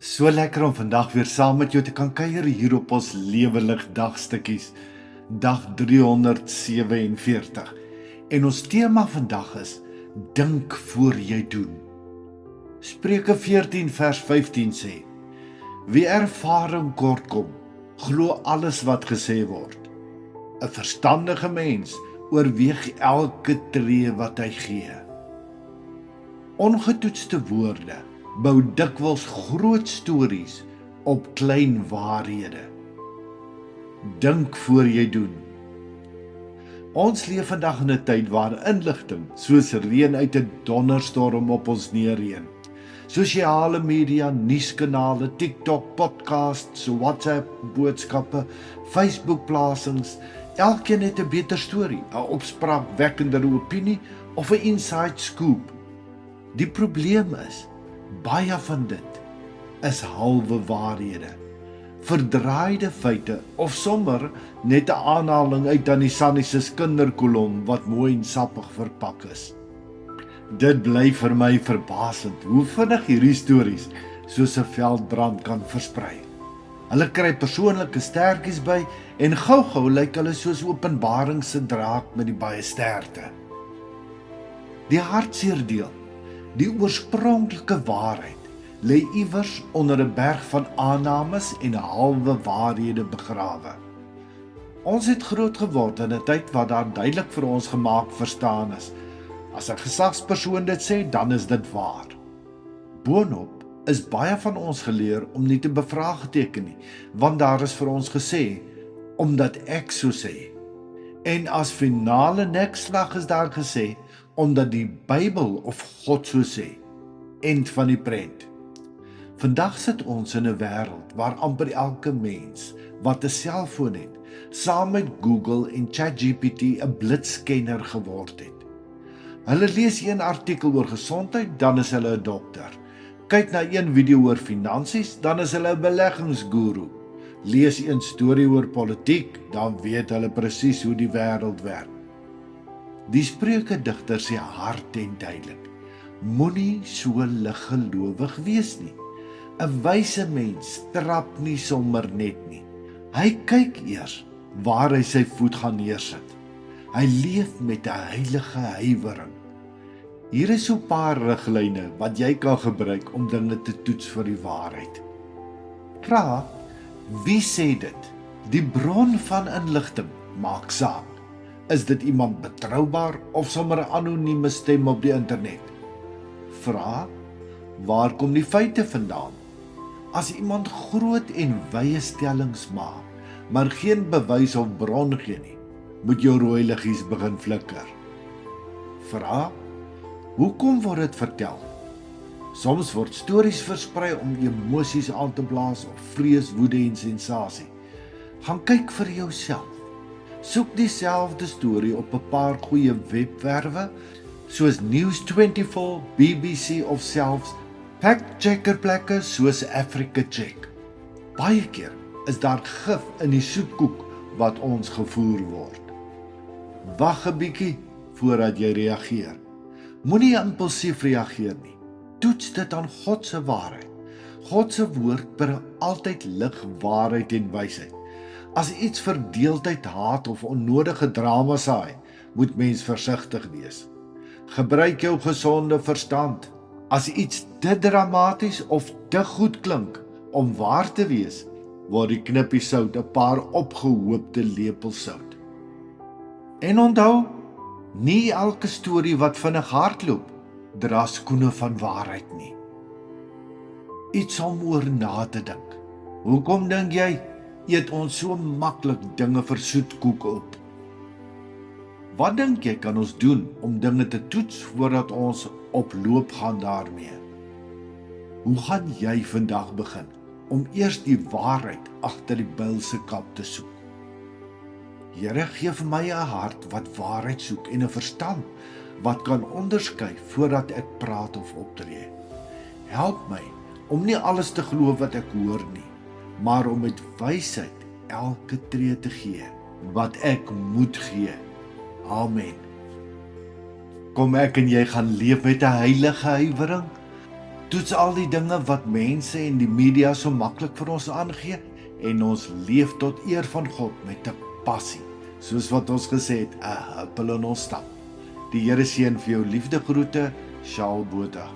So lekker om vandag weer saam met jou te kan kuier hier op ons Lewelig dagstukkies. Dag 347. En ons tema vandag is: dink voor jy doen. Spreuke 14 vers 15 sê: wie ervaring kort kom, glo alles wat gesê word. 'n verstandige mens oorweeg elke tree wat hy gee. Ongetoetste woorde bou dikwels groot stories op klein waarhede. Dink voor jy doen. Ons leef vandag in 'n tyd waar inligting soos reën uit 'n donderstorm op ons neerreën. Sosiale media, nuuskanale, TikTok, podcasts, WhatsApp boodskappe, Facebook plasings, elkeen het 'n beter storie, 'n opspraakwekkender opinie of 'n inside scoop. Die probleem is, baie van dit is halwe waarhede, verdraaide feite of sommer net 'n aanhaling uit Tannie Sannie se kinderkolom wat mooi en sappig verpak is. Dit bly vir my verbasend hoe vinnig hierdie stories soos 'n veldbrand kan versprei. Hulle kry persoonlike stertjies by en gou-gou lyk hulle soos Openbaring se draak met die baie sterte. Die hartseer deel, die oorspronklike waarheid, lê iewers onder 'n berg van aannames en halwe waarhede begrawe. Ons het groot geword in 'n tyd waar daar duidelik vir ons gemaak verstaan is: as 'n gesagspersoon dit sê, dan is dit waar. Boonop is baie van ons geleer om nie te bevraagteken nie, want daar is vir ons gesê, omdat ek so sê. En as finale nekslag is daar gesê, omdat die Bybel of God so sê. End van die prent. Vandag sit ons in 'n wêreld waar amper elke mens wat 'n selfoon het, saam met Google en ChatGPT 'n blitskenner geword het. Hulle lees een artikel oor gesondheid, dan is hulle 'n dokter. Kyk na een video oor finansies, dan is hulle 'n beleggingsguru. Lees een storie oor politiek, dan weet hulle presies hoe die wêreld werk. Die spreukedigter sê hard en duidelik: moenie so liggelowig wees nie. 'n wyse mens trap nie sommer net nie. Hy kyk eers waar hy sy voet gaan neersit. Hy leef met 'n heilige huiwering. Hier is so 'n paar riglyne wat jy kan gebruik om dinge te toets vir die waarheid. Vra: wie sê dit? Die bron van inligting maak saak. Is dit iemand betroubaar of sommer 'n anonieme stem op die internet? Vra: waar kom die feite vandaan? As iemand groot en wye stellings maak, maar geen bewys of bron gee nie, moet jou rooi liggies begin flikker. Vra: hoekom word dit vertel? Soms word stories versprei om emosies aan te blaas of vrees, woede en sensasie. Gaan kyk vir jouself. Soek dieselfde storie op 'n paar goeie webwerwe soos News24, BBC of selfs fact-checker plekke soos Africa Check. Baie keer is daar gif in die soetkoek wat ons gevoer word. Wag 'n bietjie voordat jy reageer. Moenie impulsief reageer nie. Toets dit aan God se waarheid. God se woord bring altyd lig, waarheid en wysheid. As iets verdeeldheid, haat of onnodige drama saai, moet mens versigtig wees. Gebruik jou gesonde verstand. As iets te dramaties of te goed klink om waar te wees, word die knippie sout 'n paar opgehoopte lepels sout. En onthou, nie elke storie wat vinnig hardloop, dra skoene van waarheid nie. Iets om oor na te dink. Hoekom dink jy eet ons so maklik dinge vir soetkoek op? Wat dink jy kan ons doen om dinge te toets voordat ons op loop gaan daarmee? Hoe gaan jy vandag begin om eers die waarheid agter die bil se kap te soek? Here, gee vir my 'n hart wat waarheid soek en 'n verstand wat kan onderskei voordat ek praat of optree. Help my om nie alles te glo wat ek hoor nie, maar om met wysheid elke tree te gee wat ek moet gee. Amen. Kom ek en jy gaan leef met 'n heilige huiwering? toets al die dinge wat mense en die media so maklik vir ons aangee en ons leef tot eer van God met 'n passie, soos wat ons gesê het, 'n huppel in ons stap. Die Here seën vir jou liefde groete, Shaal Botha.